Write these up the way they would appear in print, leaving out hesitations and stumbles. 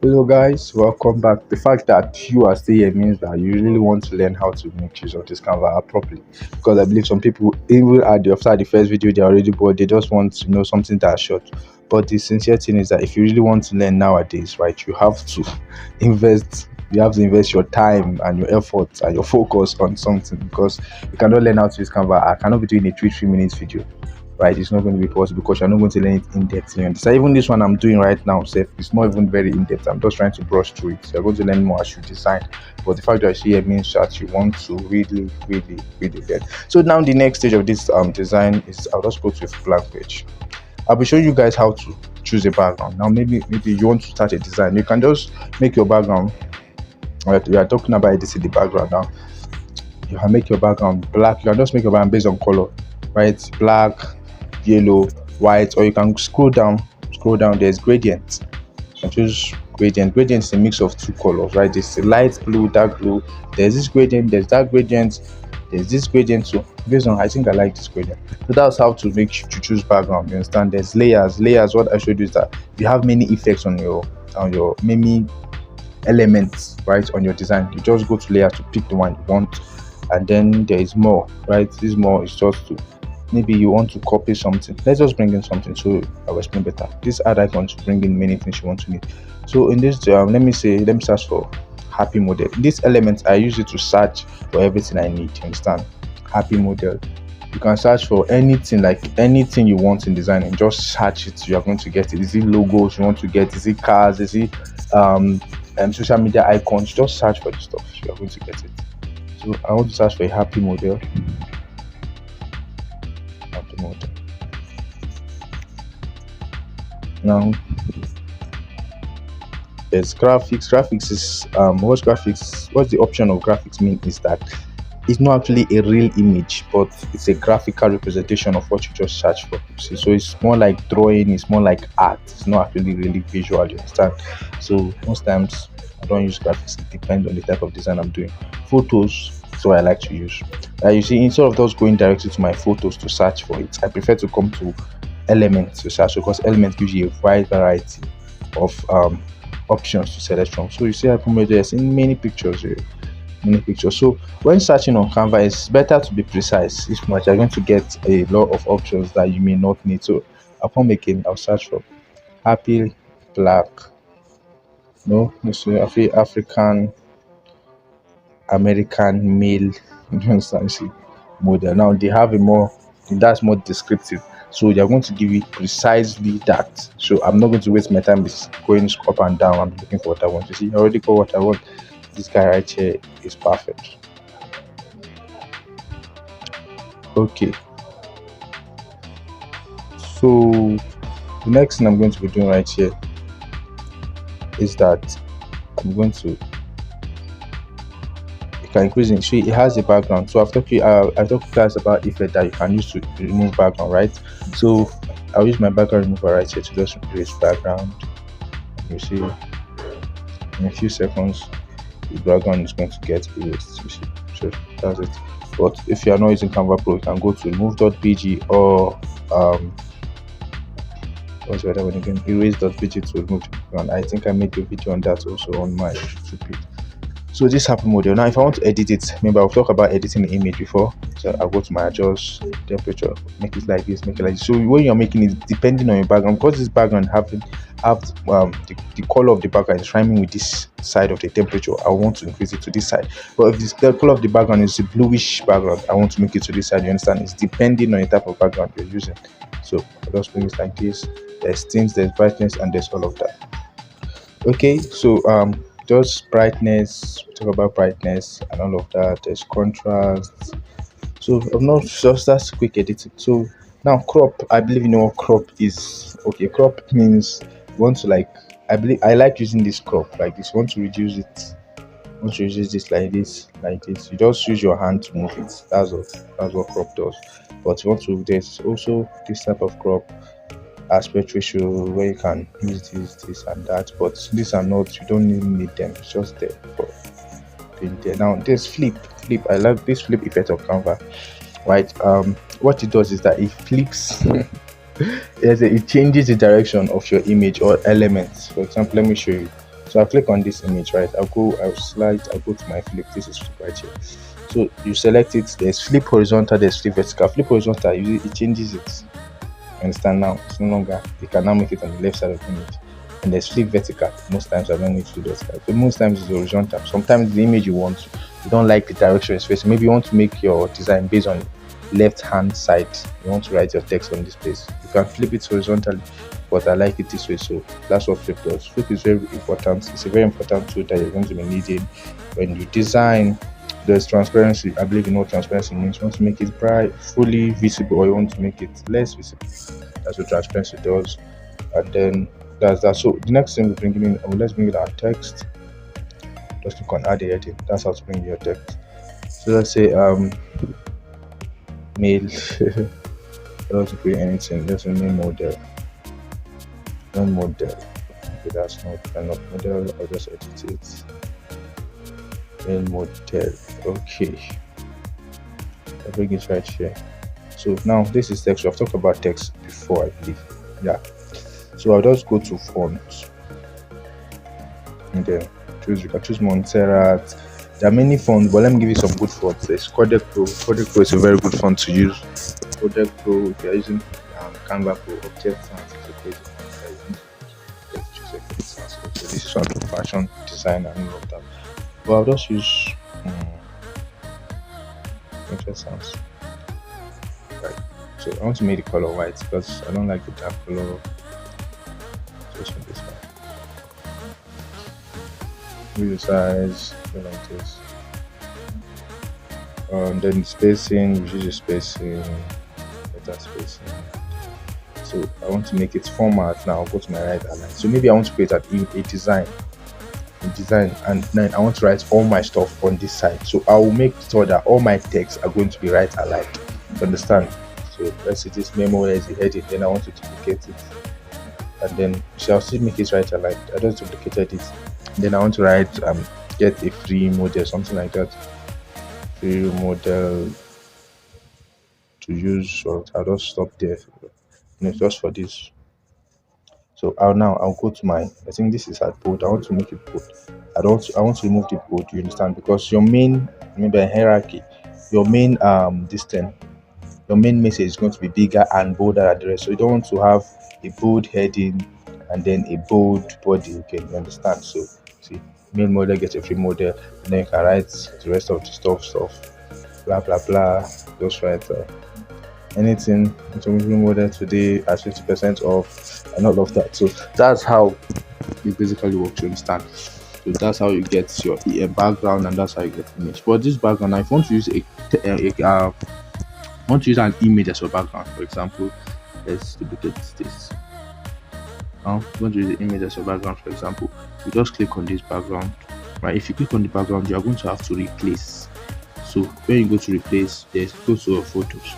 Hello guys, welcome back. The fact that you are still here means that you really want to learn how to make use of this Canva app properly. Because I believe some people, even after the first video, they're already bored. They just want to know something that's short. But the sincere thing is that if you really want to learn nowadays, right, you have to invest. You have to invest your time and your effort and your focus on something, because you cannot learn how to use Canva. I cannot be doing a 3 minutes video, right? It's not going to be possible because you're not going to learn it in depth. You understand? Even this one I'm doing right now, it's not even very in depth. I'm just trying to brush through it. You're going to learn more as you design. But the fact that I see it means that you want to really learn. So now the next stage of this design is I'll just go to a blank page. I'll be showing you guys how to choose a background. Now maybe you want to start a design. You can just make your background. Right, we are talking about editing the background now. You can make your background black. You can just make your background based on color, right? Black, yellow, white, or you can scroll down. There's gradient. You can choose gradient. Gradient is a mix of two colors, right? There's a light blue, dark blue. There's this gradient, there's that gradient, there's this gradient. So based on, I think I like this gradient. So that's how to choose background. You understand? There's layers. What I showed you is that you have many effects on your many elements, right, on your design. You just go to layers to pick the one you want, and then there is more, right? This more is just to, maybe you want to copy something. Let's just bring in something so I'll explain better. This add icon to bring in many things you want to need. So in this let me search for happy model. This element I use it to search for everything I need. You understand? Happy model. You can search for anything, like anything you want in designing. Just search it, you are going to get it. Is it logos you want to get? Is it cars? Is it social media icons? Just search for the stuff, you are going to get it. So I want to search for a happy model. Now there's graphics. Graphics is what's the option of graphics mean is that it's not actually a real image, but it's a graphical representation of what you just search for. See, so it's more like drawing, it's more like art. It's not actually really visual, you understand? So most times I don't use graphics. It depends on the type of design I'm doing. Photos, so I like to use. You see, instead of just going directly to my photos to search for it, I prefer to come to elements to search, because elements gives you a wide variety of options to select from. So you see, I put there's in many pictures here. So when searching on Canva, it's better to be precise. If much, you're going to get a lot of options that you may not need. So upon making, I'll search for happy black, no, African American male. You understand? See, model. Now they have that's more descriptive. So they're going to give you precisely that. So I'm not going to waste my time going up and down. I'm looking for what I want. You see, I already got what I want. This guy right here is perfect. Okay. So the next thing I'm going to be doing right here is that I'm going to increase it. So it has a background. So I've talked to you guys about effect that you can use to remove background, right? So I'll use my background remover right here to just erase background. You see, in a few seconds the background is going to get erased. You see, so that's it. But if you are not using Canva Pro, you can go to remove.pg or what's the other one again? Erase.pg to remove the background. I think I made a video on that also on my YouTube page. So this happy model. Now if I want to edit it, maybe I've talked about editing the image before. So I'll go to my adjust temperature, make it like this, make it like this. So when you're making it, depending on your background, because this background the color of the background is rhyming with this side of the temperature, I want to increase it to this side. But if the color of the background is a bluish background, I want to make it to this side. You understand? It's depending on the type of background you're using. So I'll just bring it like this. There's tints, there's brightness, and there's all of that. Okay, so just brightness, talk about brightness and all of that. There's contrast. So I'm not just, that's quick editing. So now crop, I believe you know what crop is. Okay, crop means you want to, like, I like using this crop like this. You want to reduce it, want to reduce this like this, you just use your hand to move it. That's what crop does. But you want to, there's also this type of crop, aspect ratio, where you can use this and that, but these are not, you don't even need them, it's just there for being there. Now there's flip. I like this flip effect of Canva, right? What it does is that it flips it changes the direction of your image or elements. For example, let me show you. So I'll click on this image, right? I'll go to my flip. This is flip right here. So you select it, there's flip horizontal, there's flip vertical. Flip horizontal, it changes it. Understand now? It's no longer, you can now make it on the left side of the image. And there's flip vertical. Most times I don't need to do vertical. But most times it's horizontal. Sometimes the image you don't like the direction it's facing. Maybe you want to make your design based on left hand side. You want to write your text on this place. You can flip it horizontally, but I like it this way. So that's what flip does. Flip is very important. It's a very important tool that you're going to be needing when you design. There's transparency. I believe you know transparency means. You want to make it bright, fully visible, or you want to make it less visible. That's what transparency does. And then that's that. So the next thing we bring in, let's bring in our text. Just click on add a heading. That's how to bring your text. So let's say mail. I don't want to create anything. Let's say mail model. No model. Okay, that's not enough model. I'll just edit it. Mail model. Okay. I'll bring it right here. So now this is text. I've talked about text before, I believe. Yeah. So I'll just go to font. And then you can choose Montserrat. There are many fonts, but let me give you some good fonts. There's Codec Pro. Codec Pro is a very good font to use. Codec Pro, if you're using Canva Pro, Object Sans is a great font. Let's choose a good sans. So this is one for fashion design and all of that. But I'll just use Object Sans. Right. So I want to make the color white because I don't like the dark color. Just on this one. View size, like this. Then spacing, we use spacing, better spacing. So I want to make it format now. I'll go to my right align. So maybe I want to create a design, and then I want to write all my stuff on this side. So I will make sure that all my texts are going to be right aligned. You understand? So let's say this memo is the heading. Then I want to duplicate it, and then I'll still make it right aligned. I just duplicated it. Then I want to write get a free model, something like that. Free model to use. So I'll just stop there. Just for this. So I'll go to my, I think this is at bold. I want to make it bold. I want to remove the bold, you understand? Because your main, maybe a hierarchy, your main your main message is going to be bigger and bolder at the rest. So you don't want to have a bold heading and then a bold body. Okay, you understand? So see, main model gets a free model, and then you can write the rest of the stuff, blah blah blah. Just write anything into model today at 50% off, and all of that. So that's how it basically works. You understand? So that's how you get your background, and that's how you get image. But this background, now if you want to use want to use an image as your background, for example, let's duplicate this. Now, you want to use the image as your background, for example, you just click on this background, right? If you click on the background, you are going to have to replace. So when you go to replace, go to your photos.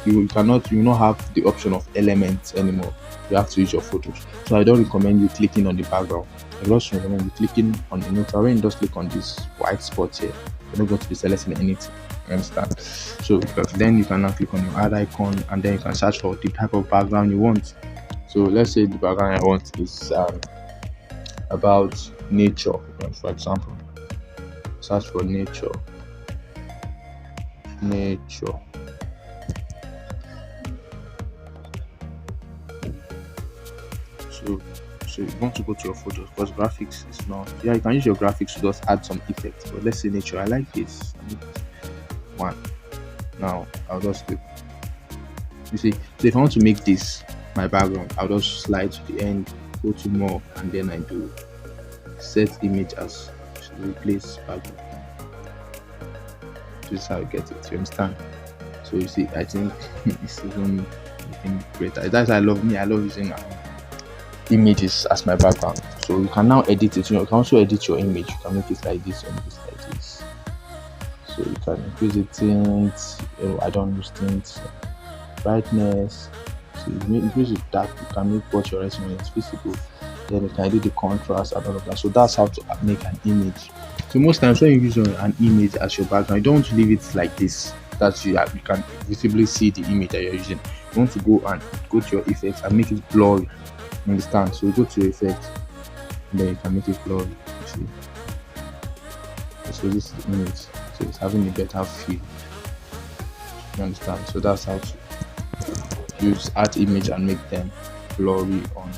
You will not have the option of elements anymore. You have to use your photos. So I don't recommend you clicking on the background. I just recommend you clicking on the note. When you just click on this white spot here, you're not going to be selecting anything. You understand? So then you can now click on your add icon, and then you can search for the type of background you want. So let's say the background I want is about nature, for example. Search for nature. So you want to go to your photos, because graphics is not. Yeah, you can use your graphics to just add some effects. But let's say nature. I like this. One. Now I'll just click. You see, so if I want to make this my background, I'll just slide to the end, go to more, and then I do set image as replace background. This is how you get it. You understand? So you see, I think it's even greater. That's I love using images as my background. So you can now edit it. You can also edit your image. You can make it like this or make it like this. So you can increase the tint. I don't use tint. Brightness. So you increase it dark. You can make what you're writing when it's visible. Then you can edit the contrast and all of that. So that's how to make an image. So most times when you use an image as your background, you don't want to leave it like this. That's you can visibly see the image that you're using. You want to go to your effects and make it blurry. Understand? So you go to your effects, and then you can make it blurry. You see, so this is the image, so it's having a better feel. You understand? So that's how to use art image and make them blurry on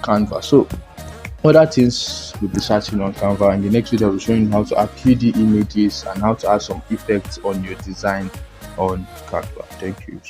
Canva. So other things we'll be searching on Canva. In the next video, I'll be showing you how to add 3D images and how to add some effects on your design on Canva. Thank you.